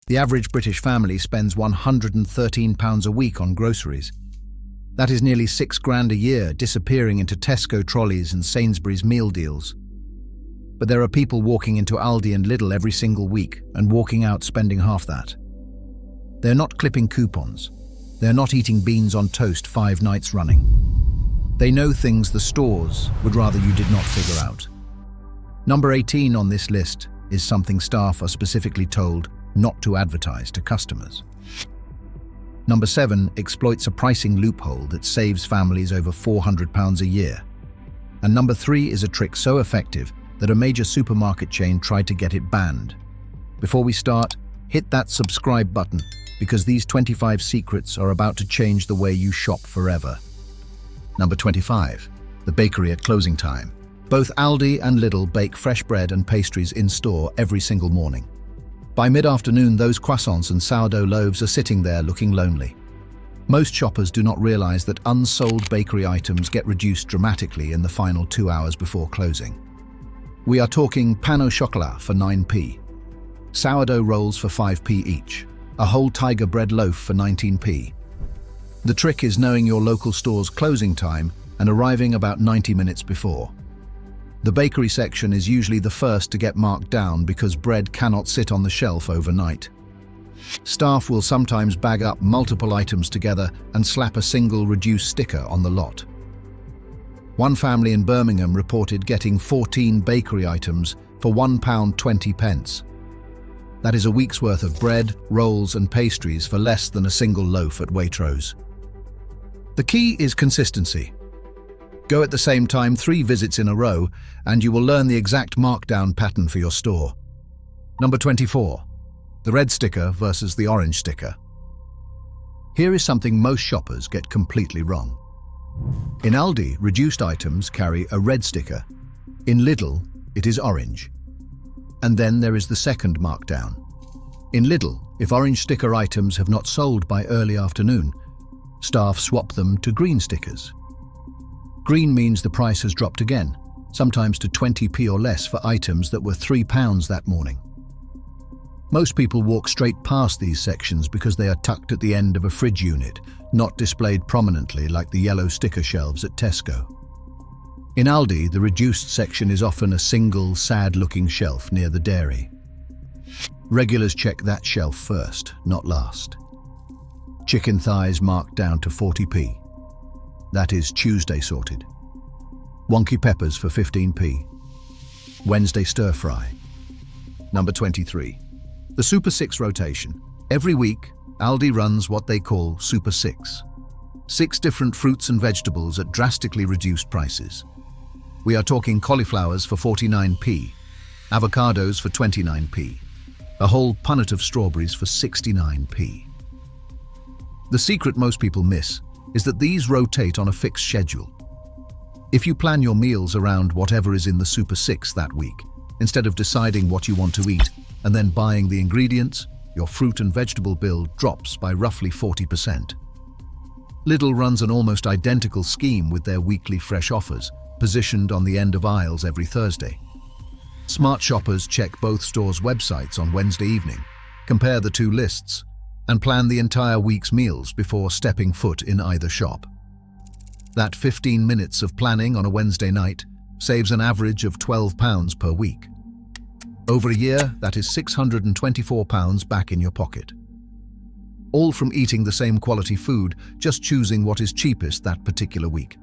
The average British family spends £113 a week on groceries. That is nearly £6 grand a year disappearing into Tesco trolleys and Sainsbury's meal deals. But there are people walking into Aldi and Lidl every single week and walking out spending half that. They're not clipping coupons. They're not eating beans on toast 5 nights running. They know things the stores would rather you did not figure out. Number 18 on this list is something staff are specifically told not to advertise to customers. Number 7 exploits a pricing loophole that saves families over £400 a year. And number 3 is a trick so effective that a major supermarket chain tried to get it banned. Before we start, hit that subscribe button because these 25 secrets are about to change the way you shop forever. Number 25, the bakery at closing time. Both Aldi and Lidl bake fresh bread and pastries in store every single morning. By mid-afternoon, those croissants and sourdough loaves are sitting there looking lonely. Most shoppers do not realize that unsold bakery items get reduced dramatically in the final 2 hours before closing. We are talking pain au chocolat for 9p, sourdough rolls for 5p each, a whole tiger bread loaf for 19p. The trick is knowing your local store's closing time and arriving about 90 minutes before. The bakery section is usually the first to get marked down because bread cannot sit on the shelf overnight. Staff will sometimes bag up multiple items together and slap a single reduced sticker on the lot. One family in Birmingham reported getting 14 bakery items for £1.20. That is a week's worth of bread, rolls and pastries for less than a single loaf at Waitrose. The key is consistency. Go at the same time 3 visits in a row and you will learn the exact markdown pattern for your store. Number 24. The red sticker versus the orange sticker. Here is something most shoppers get completely wrong. In Aldi, reduced items carry a red sticker. In Lidl, it is orange. And then there is the second markdown. In Lidl, if orange sticker items have not sold by early afternoon, staff swap them to green stickers. Green means the price has dropped again, sometimes to 20p or less for items that were £3 that morning. Most people walk straight past these sections because they are tucked at the end of a fridge unit, not displayed prominently like the yellow sticker shelves at Tesco. In Aldi, the reduced section is often a single, sad-looking shelf near the dairy. Regulars check that shelf first, not last. Chicken thighs marked down to 40p. That is Tuesday sorted. Wonky peppers for 15p. Wednesday stir fry. Number 23. The Super 6 rotation. Every week, Aldi runs what they call Super 6. 6 different fruits and vegetables at drastically reduced prices. We are talking cauliflowers for 49p, avocados for 29p, a whole punnet of strawberries for 69p. The secret most people miss is that these rotate on a fixed schedule. If you plan your meals around whatever is in the Super 6 that week, instead of deciding what you want to eat and then buying the ingredients, your fruit and vegetable bill drops by roughly 40%. Lidl runs an almost identical scheme with their weekly fresh offers, positioned on the end of aisles every Thursday. Smart shoppers check both stores' websites on Wednesday evening, compare the 2 lists, and plan the entire week's meals before stepping foot in either shop. That 15 minutes of planning on a Wednesday night saves an average of £12 per week. Over a year, that is £624 back in your pocket. All from eating the same quality food, just choosing what is cheapest that particular week.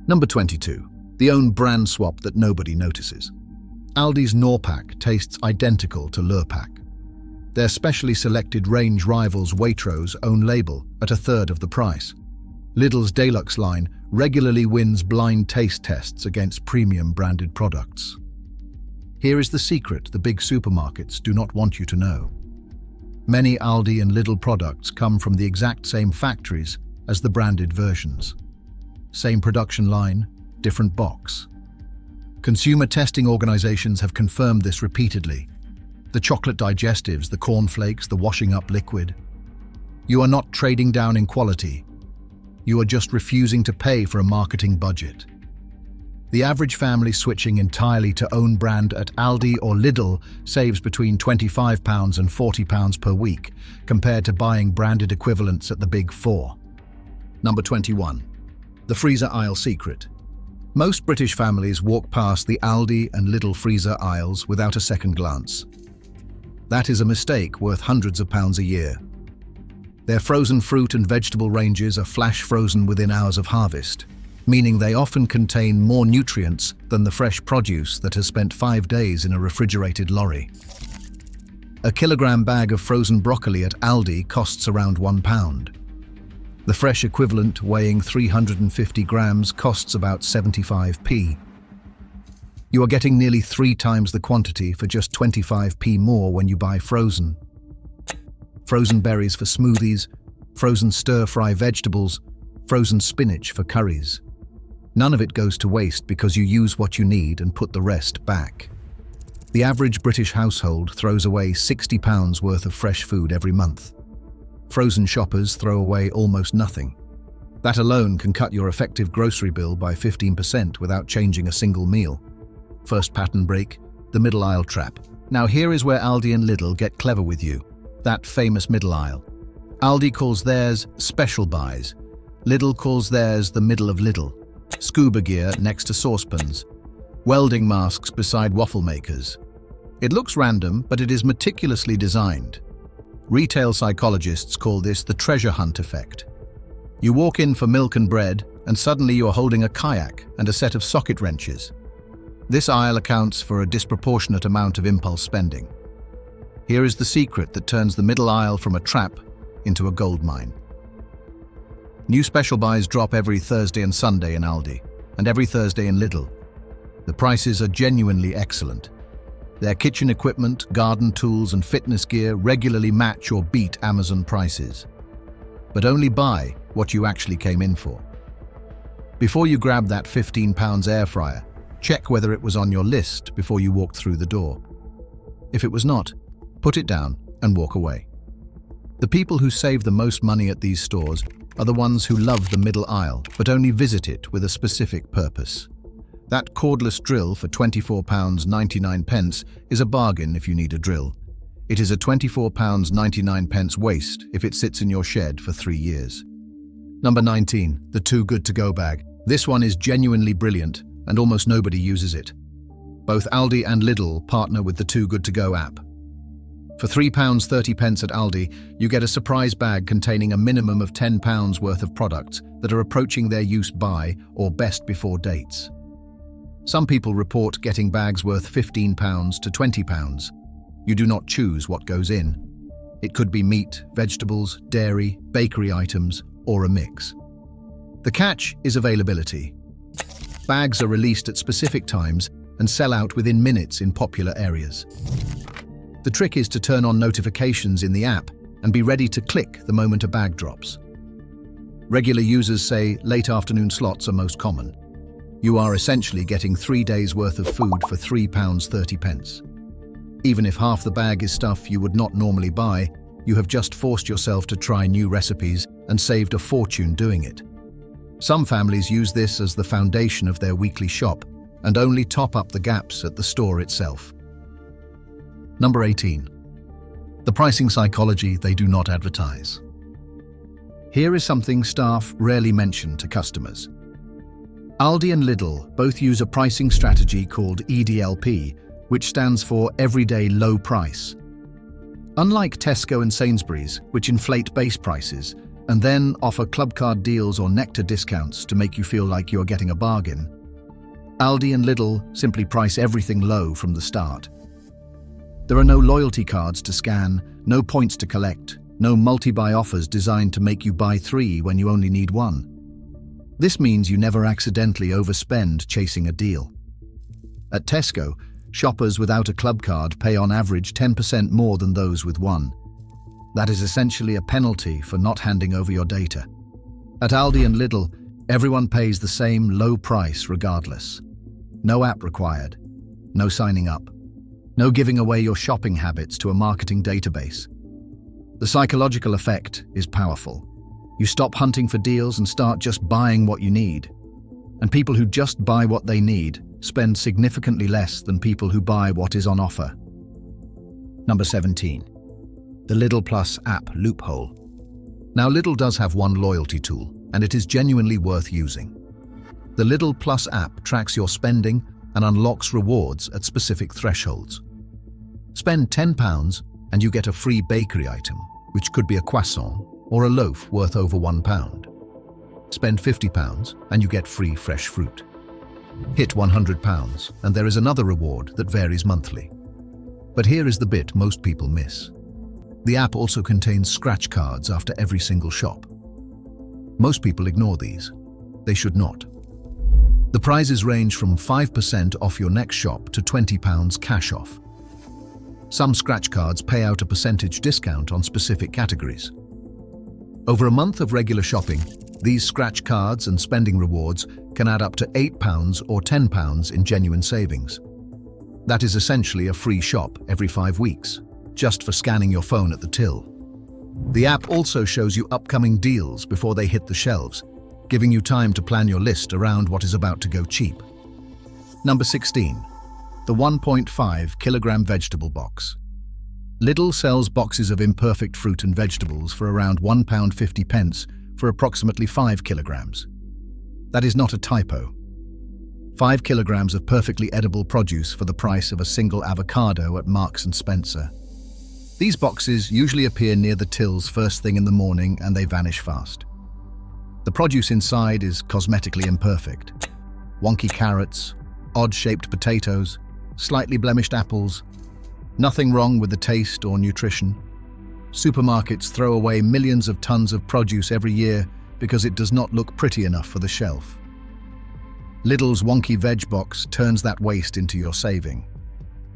Number 22. The own brand swap that nobody notices. Aldi's Norpack tastes identical to Lurpak. Their specially selected range rivals Waitrose' own label at 1/3 of the price. Lidl's Deluxe line regularly wins blind taste tests against premium branded products. Here is the secret the big supermarkets do not want you to know. Many Aldi and Lidl products come from the exact same factories as the branded versions. Same production line, different box. Consumer testing organizations have confirmed this repeatedly. The chocolate digestives, the cornflakes, the washing up liquid. You are not trading down in quality. You are just refusing to pay for a marketing budget. The average family switching entirely to own brand at Aldi or Lidl saves between £25 and £40 per week, compared to buying branded equivalents at the Big Four. Number 21. The freezer aisle secret. Most British families walk past the Aldi and Lidl freezer aisles without a second glance. That is a mistake worth hundreds of pounds a year. Their frozen fruit and vegetable ranges are flash frozen within hours of harvest, meaning they often contain more nutrients than the fresh produce that has spent 5 days in a refrigerated lorry. A kilogram bag of frozen broccoli at Aldi costs around £1. The fresh equivalent, weighing 350 grams, costs about 75p. You are getting nearly 3 times the quantity for just 25p more when you buy frozen. Frozen berries for smoothies, frozen stir-fry vegetables, frozen spinach for curries. None of it goes to waste because you use what you need and put the rest back. The average British household throws away £60 worth of fresh food every month. Frozen shoppers throw away almost nothing. That alone can cut your effective grocery bill by 15% without changing a single meal. First pattern break, the middle aisle trap. Now here is where Aldi and Lidl get clever with you. That famous middle aisle. Aldi calls theirs special buys. Lidl calls theirs the middle of Lidl. Scuba gear next to saucepans. Welding masks beside waffle makers. It looks random, but it is meticulously designed. Retail psychologists call this the treasure hunt effect. You walk in for milk and bread, and suddenly you are holding a kayak and a set of socket wrenches. This aisle accounts for a disproportionate amount of impulse spending. Here is the secret that turns the middle aisle from a trap into a goldmine. New special buys drop every Thursday and Sunday in Aldi, and every Thursday in Lidl. The prices are genuinely excellent. Their kitchen equipment, garden tools, and fitness gear regularly match or beat Amazon prices. But only buy what you actually came in for. Before you grab that £15 air fryer, check whether it was on your list before you walked through the door. If it was not, put it down and walk away. The people who save the most money at these stores are the ones who love the middle aisle, but only visit it with a specific purpose. That cordless drill for £24.99 is a bargain if you need a drill. It is a £24.99 waste if it sits in your shed for 3 years. Number 19, the Too Good To Go bag. This one is genuinely brilliant, and almost nobody uses it. Both Aldi and Lidl partner with the Too Good To Go app. For £3.30 at Aldi, you get a surprise bag containing a minimum of £10 worth of products that are approaching their use by or best before dates. Some people report getting bags worth £15 to £20. You do not choose what goes in. It could be meat, vegetables, dairy, bakery items, or a mix. The catch is availability. Bags are released at specific times and sell out within minutes in popular areas. The trick is to turn on notifications in the app and be ready to click the moment a bag drops. Regular users say late afternoon slots are most common. You are essentially getting 3 days worth of food for £3.30. Even if half the bag is stuff you would not normally buy, you have just forced yourself to try new recipes and saved a fortune doing it. Some families use this as the foundation of their weekly shop and only top up the gaps at the store itself. Number 18. The pricing psychology they do not advertise. Here is something staff rarely mention to customers. Aldi and Lidl both use a pricing strategy called EDLP, which stands for Everyday Low Price. Unlike Tesco and Sainsbury's, which inflate base prices and then offer club card deals or nectar discounts to make you feel like you're getting a bargain, Aldi and Lidl simply price everything low from the start. There are no loyalty cards to scan, no points to collect, no multi-buy offers designed to make you buy 3 when you only need 1. This means you never accidentally overspend chasing a deal. At Tesco, shoppers without a club card pay on average 10% more than those with one. That is essentially a penalty for not handing over your data. At Aldi and Lidl, everyone pays the same low price regardless. No app required, no signing up, no giving away your shopping habits to a marketing database. The psychological effect is powerful. You stop hunting for deals and start just buying what you need. And people who just buy what they need spend significantly less than people who buy what is on offer. Number 17. The Lidl Plus app loophole. Now, Lidl does have one loyalty tool, and it is genuinely worth using. The Lidl Plus app tracks your spending and unlocks rewards at specific thresholds. Spend £10 and you get a free bakery item, which could be a croissant or a loaf worth over £1. Spend £50 and you get free fresh fruit. Hit £100 and there is another reward that varies monthly. But here is the bit most people miss. The app also contains scratch cards after every single shop. Most people ignore these. They should not. The prizes range from 5% off your next shop to £20 cash off. Some scratch cards pay out a percentage discount on specific categories. Over a month of regular shopping, these scratch cards and spending rewards can add up to £8 or £10 in genuine savings. That is essentially a free shop every 5 weeks, just for scanning your phone at the till. The app also shows you upcoming deals before they hit the shelves, giving you time to plan your list around what is about to go cheap. Number 16. The 1.5 kilogram vegetable box. Lidl sells boxes of imperfect fruit and vegetables for around £1.50 for approximately 5 kilograms. That is not a typo. 5 kilograms of perfectly edible produce for the price of a single avocado at Marks & Spencer. These boxes usually appear near the tills first thing in the morning and they vanish fast. The produce inside is cosmetically imperfect. Wonky carrots, odd-shaped potatoes, slightly blemished apples. Nothing wrong with the taste or nutrition. Supermarkets throw away millions of tons of produce every year because it does not look pretty enough for the shelf. Lidl's wonky veg box turns that waste into your saving.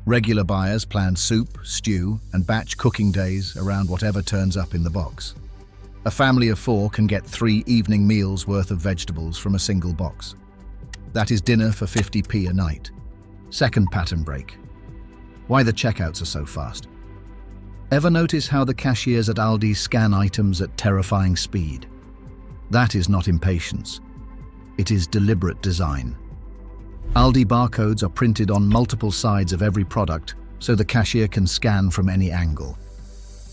Regular buyers plan soup, stew, and batch cooking days around whatever turns up in the box. A family of 4 can get 3 evening meals worth of vegetables from a single box. That is dinner for 50p a night. Second pattern break. Why the checkouts are so fast. Ever notice how the cashiers at Aldi scan items at terrifying speed? That is not impatience. It is deliberate design. Aldi barcodes are printed on multiple sides of every product so the cashier can scan from any angle.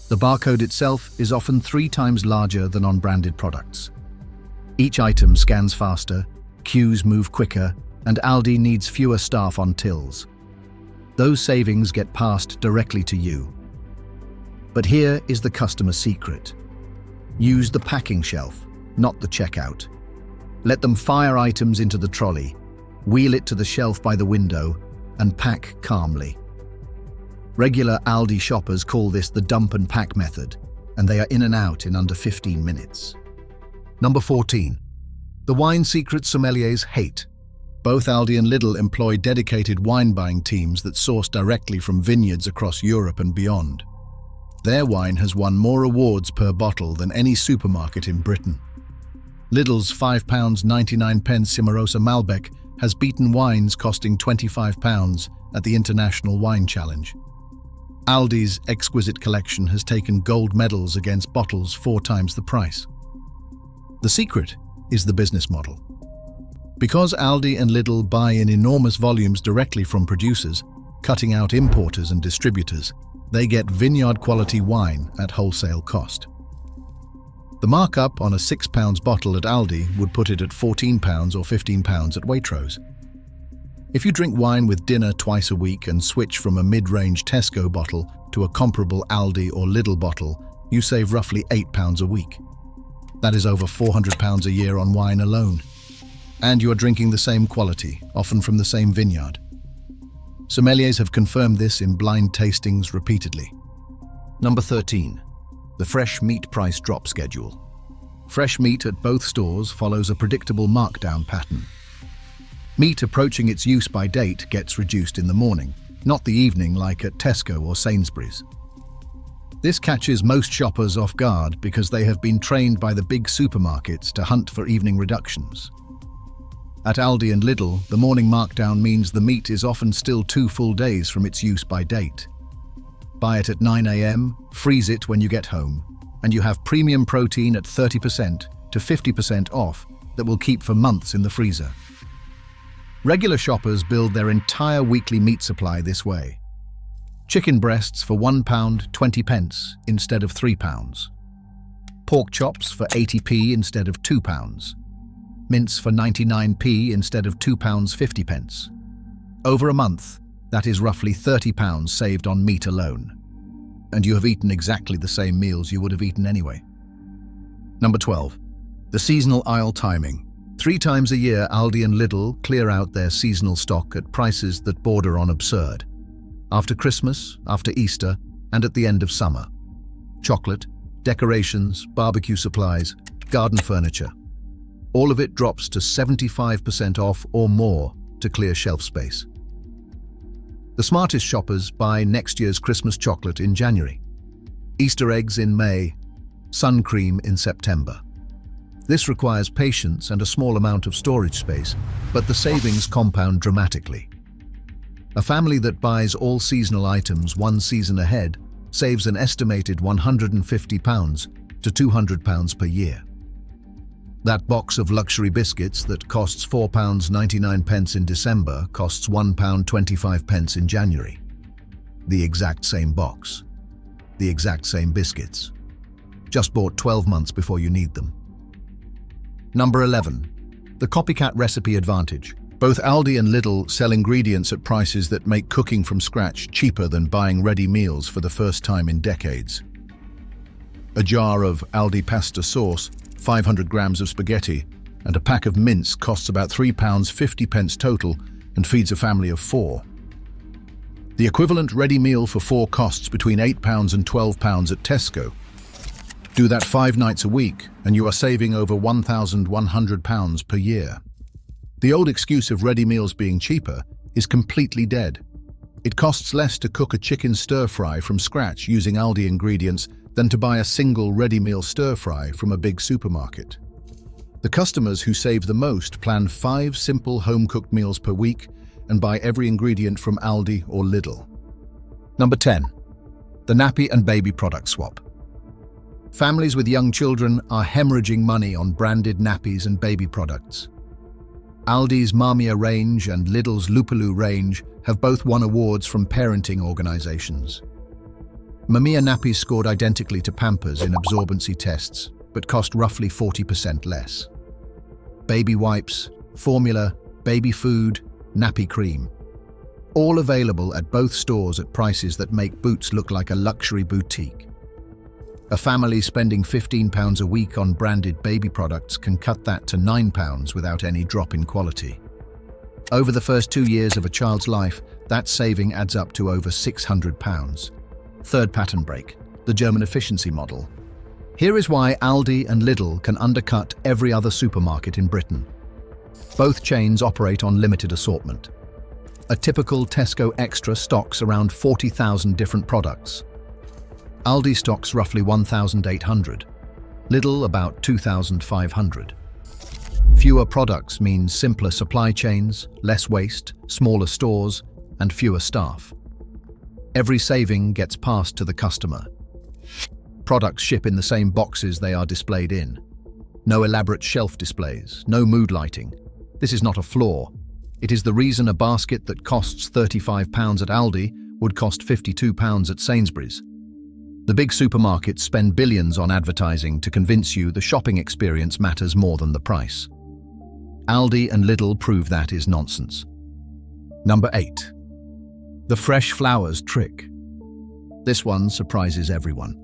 The barcode itself is often 3 times larger than on branded products. Each item scans faster, queues move quicker, and Aldi needs fewer staff on tills. Those savings get passed directly to you. But here is the customer secret. Use the packing shelf, not the checkout. Let them fire items into the trolley, wheel it to the shelf by the window, and pack calmly. Regular Aldi shoppers call this the dump and pack method, and they are in and out in under 15 minutes. Number 14. The wine secret sommeliers hate. Both Aldi and Lidl employ dedicated wine buying teams that source directly from vineyards across Europe and beyond. Their wine has won more awards per bottle than any supermarket in Britain. Lidl's £5.99 Cimarosa Malbec has beaten wines costing £25 at the International Wine Challenge. Aldi's exquisite collection has taken gold medals against bottles 4 times the price. The secret is the business model. Because Aldi and Lidl buy in enormous volumes directly from producers, cutting out importers and distributors, they get vineyard-quality wine at wholesale cost. The markup on a £6 bottle at Aldi would put it at £14 or £15 at Waitrose. If you drink wine with dinner twice a week and switch from a mid-range Tesco bottle to a comparable Aldi or Lidl bottle, you save roughly £8 a week. That is over £400 a year on wine alone. And you are drinking the same quality, often from the same vineyard. Sommeliers have confirmed this in blind tastings repeatedly. Number 13. The fresh meat price drop schedule. Fresh meat at both stores follows a predictable markdown pattern. Meat approaching its use-by date gets reduced in the morning, not the evening like at Tesco or Sainsbury's. This catches most shoppers off guard because they have been trained by the big supermarkets to hunt for evening reductions. At Aldi and Lidl, the morning markdown means the meat is often still 2 full days from its use-by date. Buy it at 9 a.m, freeze it when you get home, and you have premium protein at 30% to 50% off that will keep for months in the freezer. Regular shoppers build their entire weekly meat supply this way. Chicken breasts for £1 20 instead of £3. Pork chops for 80p instead of £2. Mince for 99p instead of £2 50. Over a month, that is roughly £30 saved on meat alone. And you have eaten exactly the same meals you would have eaten anyway. Number 12. The seasonal aisle timing. 3 times a year, Aldi and Lidl clear out their seasonal stock at prices that border on absurd. After Christmas, after Easter, and at the end of summer. Chocolate, decorations, barbecue supplies, garden furniture. All of it drops to 75% off or more to clear shelf space. The smartest shoppers buy next year's Christmas chocolate in January, Easter eggs in May, sun cream in September. This requires patience and a small amount of storage space, but the savings compound dramatically. A family that buys all seasonal items 1 season ahead saves an estimated £150 to £200 per year. That box of luxury biscuits that costs £4.99 in December costs £1.25 in January. The exact same box. The exact same biscuits. Just bought 12 months before you need them. Number 11. The copycat recipe advantage. Both Aldi and Lidl sell ingredients at prices that make cooking from scratch cheaper than buying ready meals for the first time in decades. A jar of Aldi pasta sauce, 500 grams of spaghetti, and a pack of mince costs about £3.50 total and feeds a family of 4. The equivalent ready meal for 4 costs between £8 and £12 at Tesco. Do that 5 nights a week, and you are saving over £1,100 per year. The old excuse of ready meals being cheaper is completely dead. It costs less to cook a chicken stir-fry from scratch using Aldi ingredients than to buy a single ready meal stir-fry from a big supermarket. The customers who save the most plan 5 simple home-cooked meals per week and buy every ingredient from Aldi or Lidl. Number 10. The nappy and baby product swap. Families with young children are hemorrhaging money on branded nappies and baby products. Aldi's Mamia range and Lidl's Lupulou range have both won awards from parenting organizations. Mamia nappies scored identically to Pampers in absorbency tests, but cost roughly 40% less. Baby wipes, formula, baby food, nappy cream. All available at both stores at prices that make Boots look like a luxury boutique. A family spending £15 a week on branded baby products can cut that to £9 without any drop in quality. Over the first 2 years of a child's life, that saving adds up to over £600. Third pattern break, the German efficiency model. Here is why Aldi and Lidl can undercut every other supermarket in Britain. Both chains operate on limited assortment. A typical Tesco Extra stocks around 40,000 different products. Aldi stocks roughly 1,800, Lidl about 2,500. Fewer products means simpler supply chains, less waste, smaller stores, and fewer staff. Every saving gets passed to the customer. Products ship in the same boxes they are displayed in. No elaborate shelf displays, no mood lighting. This is not a flaw. It is the reason a basket that costs £35 at Aldi would cost £52 at Sainsbury's. The big supermarkets spend billions on advertising to convince you the shopping experience matters more than the price. Aldi and Lidl prove that is nonsense. Number 8. The fresh flowers trick. This one surprises everyone.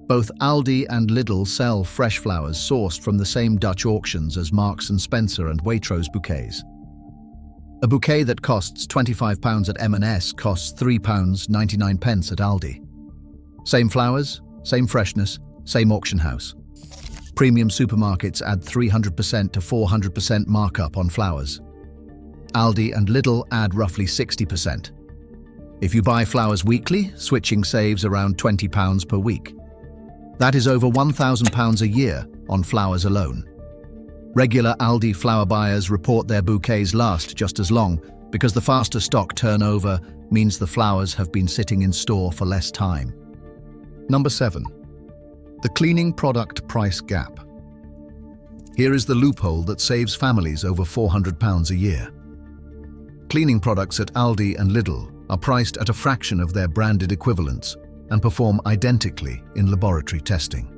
Both Aldi and Lidl sell fresh flowers sourced from the same Dutch auctions as Marks & Spencer and Waitrose bouquets. A bouquet that costs £25 at M&S costs £3.99 at Aldi. Same flowers, same freshness, same auction house. Premium supermarkets add 300% to 400% markup on flowers. Aldi and Lidl add roughly 60%. If you buy flowers weekly, switching saves around £20 per week. That is over £1,000 a year on flowers alone. Regular Aldi flower buyers report their bouquets last just as long because the faster stock turnover means the flowers have been sitting in store for less time. Number 7. The cleaning product price gap. Here is the loophole that saves families over £400 a year. Cleaning products at Aldi and Lidl are priced at a fraction of their branded equivalents and perform identically in laboratory testing.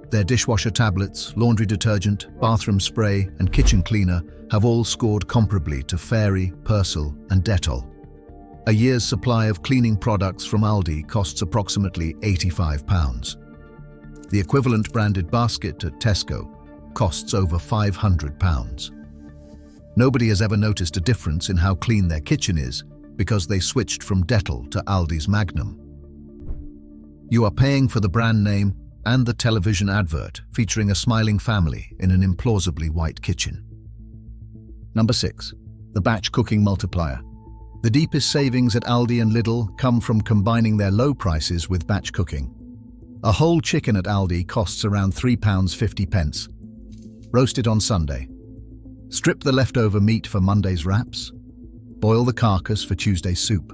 Their dishwasher tablets, laundry detergent, bathroom spray, and kitchen cleaner have all scored comparably to Fairy, Persil, and Dettol. A year's supply of cleaning products from Aldi costs approximately £85. The equivalent branded basket at Tesco costs over £500. Nobody has ever noticed a difference in how clean their kitchen is because they switched from Dettol to Aldi's Magnum. You are paying for the brand name and the television advert featuring a smiling family in an implausibly white kitchen. Number 6. The batch cooking multiplier. The deepest savings at Aldi and Lidl come from combining their low prices with batch cooking. A whole chicken at Aldi costs around £3.50, roasted on Sunday. Strip the leftover meat for Monday's wraps. Boil the carcass for Tuesday's soup.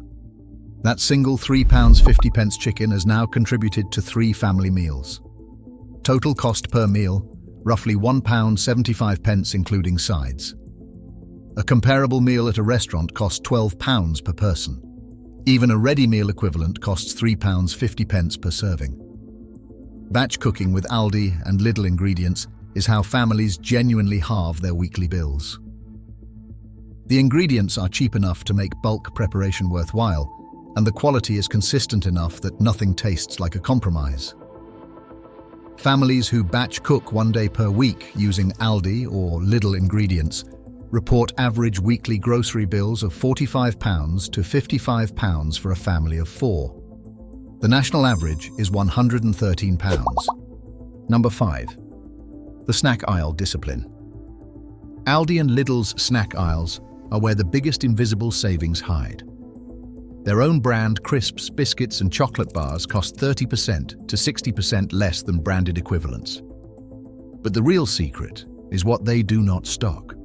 That single £3.50 chicken has now contributed to 3 family meals. Total cost per meal, roughly £1.75 including sides. A comparable meal at a restaurant costs £12 per person. Even a ready meal equivalent costs £3.50 per serving. Batch cooking with Aldi and Lidl ingredients is how families genuinely halve their weekly bills. The ingredients are cheap enough to make bulk preparation worthwhile, and the quality is consistent enough that nothing tastes like a compromise. Families who batch cook 1 day per week using Aldi or Lidl ingredients report average weekly grocery bills of £45 to £55 for a family of 4. The national average is £113. Number 5. The snack aisle discipline. Aldi and Lidl's snack aisles are where the biggest invisible savings hide. Their own brand crisps, biscuits and chocolate bars cost 30% to 60% less than branded equivalents. But the real secret is what they do not stock.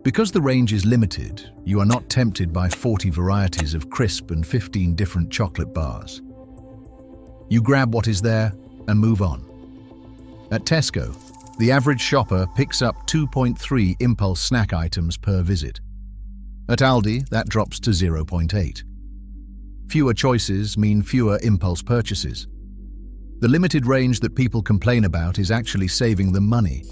Because the range is limited, you are not tempted by 40 varieties of crisp and 15 different chocolate bars. You grab what is there and move on. At Tesco, the average shopper picks up 2.3 impulse snack items per visit. At Aldi, that drops to 0.8. Fewer choices mean fewer impulse purchases. The limited range that people complain about is actually saving them money.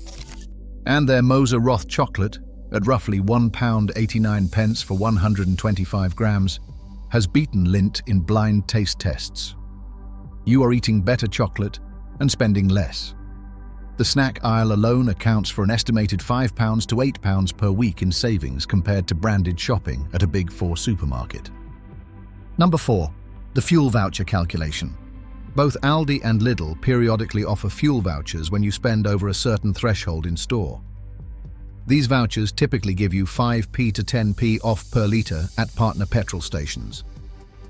And their Moser Roth chocolate, at roughly £1.89 for 125 grams, has beaten Lindt in blind taste tests. You are eating better chocolate and spending less. The snack aisle alone accounts for an estimated £5 to £8 per week in savings compared to branded shopping at a Big 4 supermarket. Number 4. The fuel voucher calculation. Both Aldi and Lidl periodically offer fuel vouchers when you spend over a certain threshold in store. These vouchers typically give you 5p to 10p off per litre at partner petrol stations.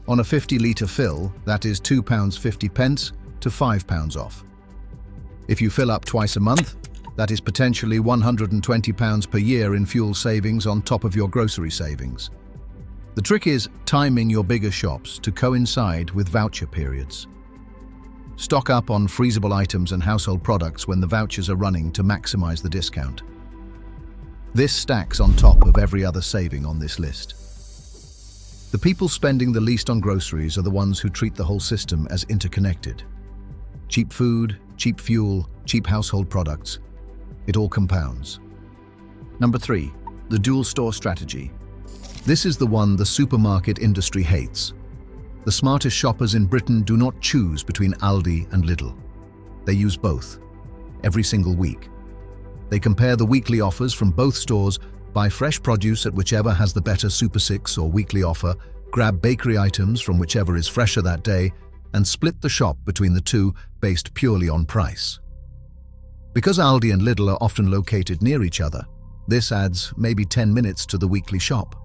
On a 50-litre fill, that is £2.50 to £5 off. If you fill up twice a month, that is potentially £120 per year in fuel savings on top of your grocery savings. The trick is timing your bigger shops to coincide with voucher periods. Stock up on freezable items and household products when the vouchers are running to maximize the discount. This stacks on top of every other saving on this list. The people spending the least on groceries are the ones who treat the whole system as interconnected. Cheap food, cheap fuel, cheap household products. It all compounds. Number 3. The dual store strategy. This is the one the supermarket industry hates. The smartest shoppers in Britain do not choose between Aldi and Lidl. They use both, every single week. They compare the weekly offers from both stores, buy fresh produce at whichever has the better Super 6 or weekly offer, grab bakery items from whichever is fresher that day, and split the shop between the two based purely on price. Because Aldi and Lidl are often located near each other, this adds maybe 10 minutes to the weekly shop.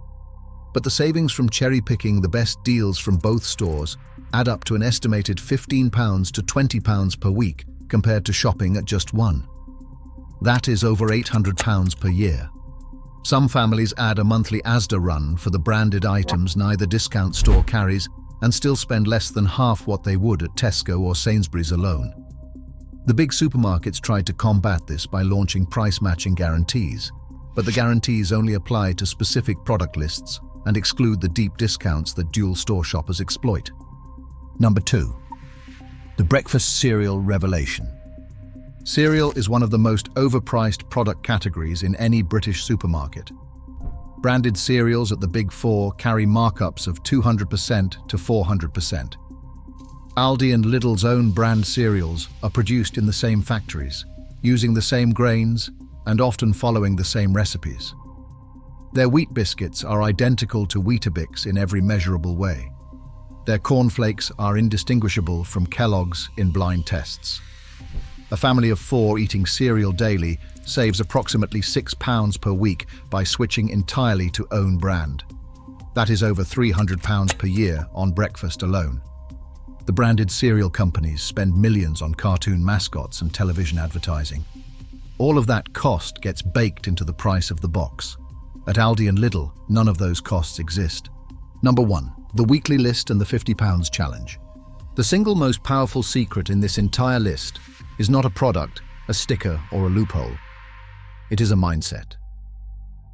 But the savings from cherry-picking the best deals from both stores add up to an estimated £15 to £20 per week compared to shopping at just one. That is over £800 per year. Some families add a monthly Asda run for the branded items neither discount store carries and still spend less than half what they would at Tesco or Sainsbury's alone. The big supermarkets tried to combat this by launching price-matching guarantees. but the guarantees only apply to specific product lists and exclude the deep discounts that dual store shoppers exploit. Number 2. The breakfast cereal revelation. Cereal is one of the most overpriced product categories in any British supermarket. Branded cereals at the Big Four carry markups of 200% to 400%. Aldi and Lidl's own brand cereals are produced in the same factories, using the same grains and often following the same recipes. Their wheat biscuits are identical to Weetabix in every measurable way. Their cornflakes are indistinguishable from Kellogg's in blind tests. A family of 4 eating cereal daily saves approximately £6 per week by switching entirely to own brand. That is over £300 per year on breakfast alone. The branded cereal companies spend millions on cartoon mascots and television advertising. All of that cost gets baked into the price of the box. At Aldi and Lidl, none of those costs exist. Number 1. The weekly list and the £50 challenge. The single most powerful secret in this entire list is not a product, a sticker, or a loophole. It is a mindset.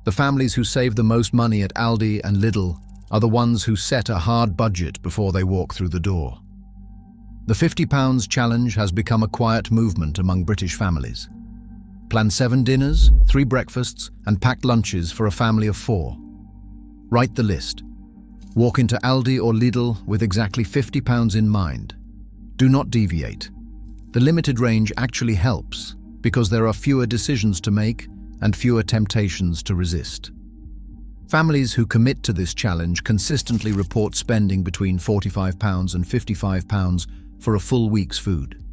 The families who save the most money at Aldi and Lidl are the ones who set a hard budget before they walk through the door. The £50 challenge has become a quiet movement among British families. Plan 7 dinners, 3 breakfasts, and packed lunches for a family of 4. Write the list. Walk into Aldi or Lidl with exactly £50 in mind. Do not deviate. The limited range actually helps because there are fewer decisions to make and fewer temptations to resist. Families who commit to this challenge consistently report spending between £45 and £55 for a full week's food.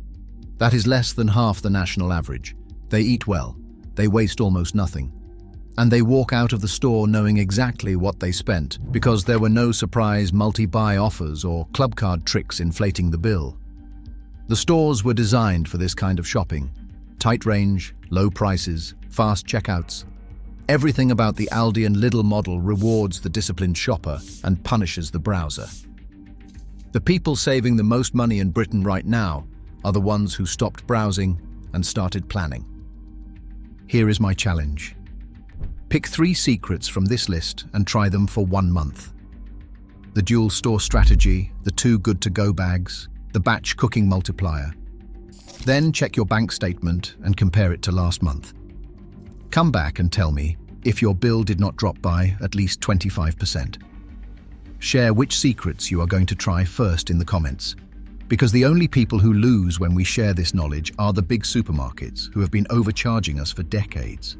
That is less than half the national average. They eat well, they waste almost nothing, and they walk out of the store knowing exactly what they spent because there were no surprise multi-buy offers or club card tricks inflating the bill. The stores were designed for this kind of shopping. Tight range, low prices, fast checkouts. Everything about the Aldi and Lidl model rewards the disciplined shopper and punishes the browser. The people saving the most money in Britain right now are the ones who stopped browsing and started planning. Here is my challenge. Pick 3 secrets from this list and try them for 1 month. The dual store strategy, the 2 good-to-go bags, the batch cooking multiplier. Then check your bank statement and compare it to last month. Come back and tell me if your bill did not drop by at least 25%. Share which secrets you are going to try first in the comments, because the only people who lose when we share this knowledge are the big supermarkets who have been overcharging us for decades.